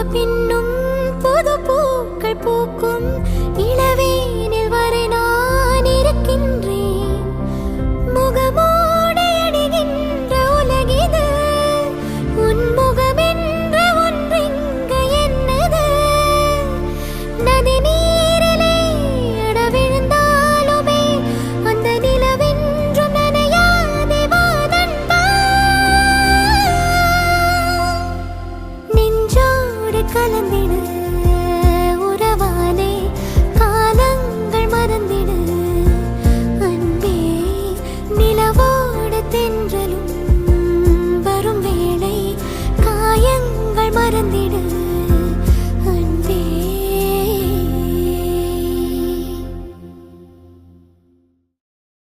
பின்னும் புது பூக்கள் பூக்கும் இளவேனில் வரை நான் இருக்கின்றேன். முகமோடு அணிகின்ற உலகிது, உன் முகமென்ற ஒன்றிங்கு என்னது? நதி நீரிலே அட விழுந்தாலுமே அந்த நிலவென்றும் நனையாதே வா நண்பா. நெஞ்சோடு கலந்திடு உறவாலே, காலங்கள் மறந்திடு அன்பே. நிலவோடு தென்றலும் வரும் வேளை காயங்கள் மறந்திடு.